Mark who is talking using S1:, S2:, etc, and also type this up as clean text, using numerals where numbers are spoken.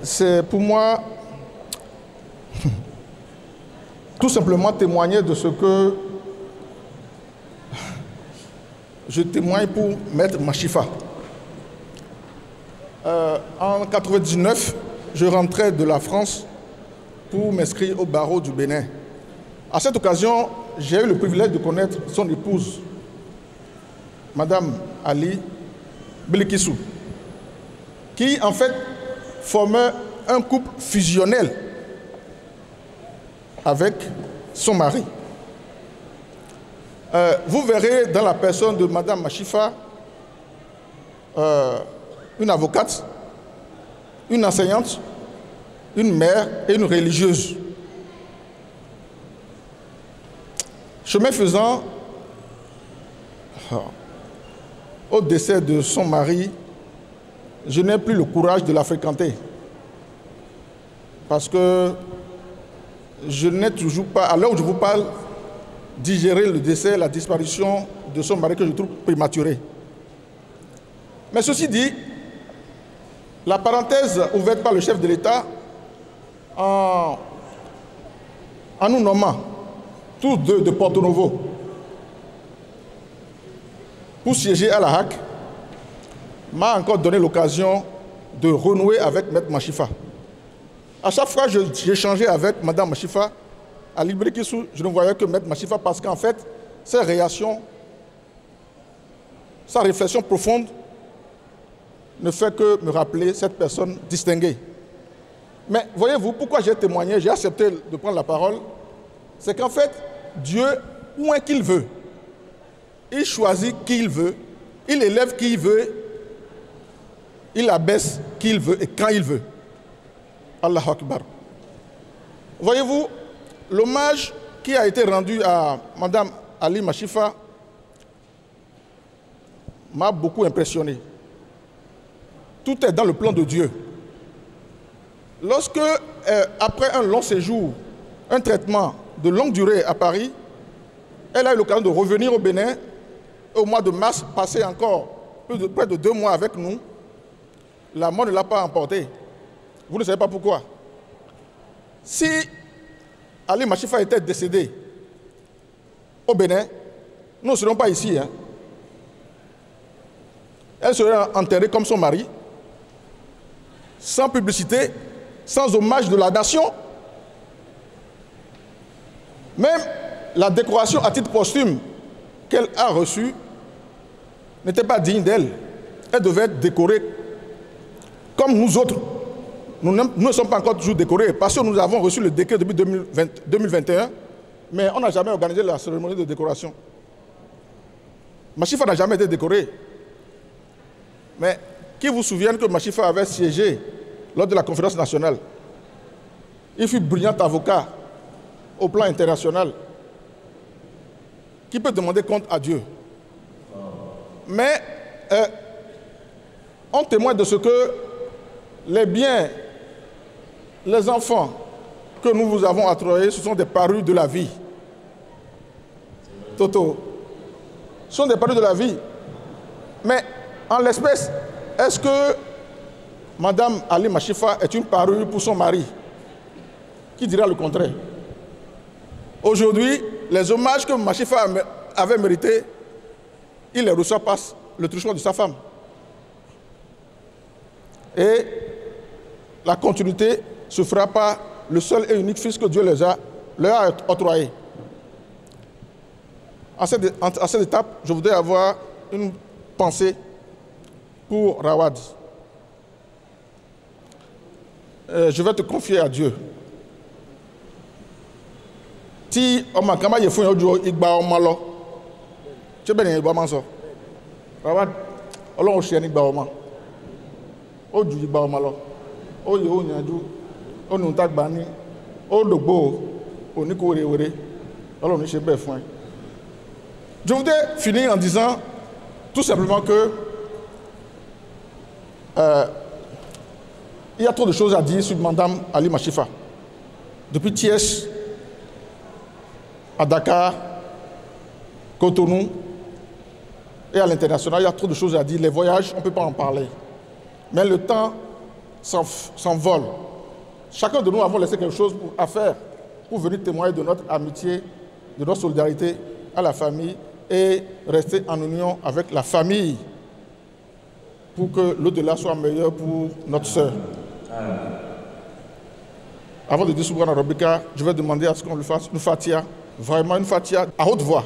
S1: c'est pour moi tout simplement témoigner de ce que je témoigne pour Maître Machifa. En 1999, je rentrais de la France pour m'inscrire au barreau du Bénin. À cette occasion, j'ai eu le privilège de connaître son épouse, Madame Ali Bilikissou, qui en fait formait un couple fusionnel avec son mari. Vous verrez dans la personne de Madame Machifa une avocate, une enseignante, une mère et une religieuse. Chemin faisant, au décès de son mari, je n'ai plus le courage de la fréquenter. Parce que je n'ai toujours pas, à l'heure où je vous parle, digéré le décès, la disparition de son mari que je trouve prématuré. Mais ceci dit, la parenthèse ouverte par le chef de l'État en nous nommant tous deux de Porto Novo pour siéger à la HAC m'a encore donné l'occasion de renouer avec Maître Machifa. À chaque fois que j'échangeais avec Mme Machifa, à Bilikissou, je ne voyais que Maître Machifa parce qu'en fait, ses réactions, sa réflexion profonde ne fait que me rappeler cette personne distinguée. Mais voyez-vous, pourquoi j'ai témoigné, j'ai accepté de prendre la parole, c'est qu'en fait, Dieu, où est qu'il veut, il choisit qui il veut, il élève qui il veut, il abaisse qui il veut et quand il veut. Allahu Akbar. Voyez-vous, l'hommage qui a été rendu à Mme Ali Machifa m'a beaucoup impressionné. Tout est dans le plan de Dieu. Lorsque, après un long séjour, un traitement de longue durée à Paris, elle a eu l'occasion de revenir au Bénin, et au mois de mars, passer encore près de 2 mois avec nous, la mort ne l'a pas emportée. Vous ne savez pas pourquoi. Si Ali Machifa était décédé au Bénin, nous ne serions pas ici. Hein. Elle serait enterrée comme son mari, sans publicité, sans hommage de la nation. Même la décoration à titre posthume qu'elle a reçue n'était pas digne d'elle. Elle devait être décorée comme nous autres. Nous ne sommes pas encore toujours décorés parce que nous avons reçu le décret depuis 2021, mais on n'a jamais organisé la cérémonie de décoration. Machifa n'a jamais été décoré. Mais qui vous souvient que Machifa avait siégé lors de la conférence nationale? Il fut brillant avocat au plan international. Qui peut demander compte à Dieu? Mais on témoigne de ce que les biens, les enfants que nous vous avons octroyés, ce sont des parures de la vie. Toto, ce sont des parures de la vie. Mais en l'espèce, est-ce que Mme Ali Machifa est une parure pour son mari? Qui dira le contraire? Aujourd'hui, les hommages que Machifa avait mérités, il les reçoit par le truchement de sa femme. Et la continuité se fera par le seul et unique fils que Dieu leur a octroyé. À cette étape, je voudrais avoir une pensée pour Rawad. Je vais te confier à Dieu. Si on m'a dit que tu es bien Rawad, on chien igba oma. O du igba oma lo. O yo nyaju. O nu tagba ni. O dogbo. O ni ko were. Alors ni se be fun. Je voudrais finir en disant tout simplement que il y a trop de choses à dire sur Mme Ali Machifa. Depuis Thiès, à Dakar, Cotonou et à l'international, il y a trop de choses à dire. Les voyages, on ne peut pas en parler. Mais le temps s'envole. Chacun de nous avons laissé quelque chose à faire pour venir témoigner de notre amitié, de notre solidarité à la famille et rester en union avec la famille pour que l'au-delà soit meilleur pour notre sœur. Avant de dire Subhana Rabbika, je vais demander à ce qu'on lui fasse une fatia, vraiment une fatia à haute voix.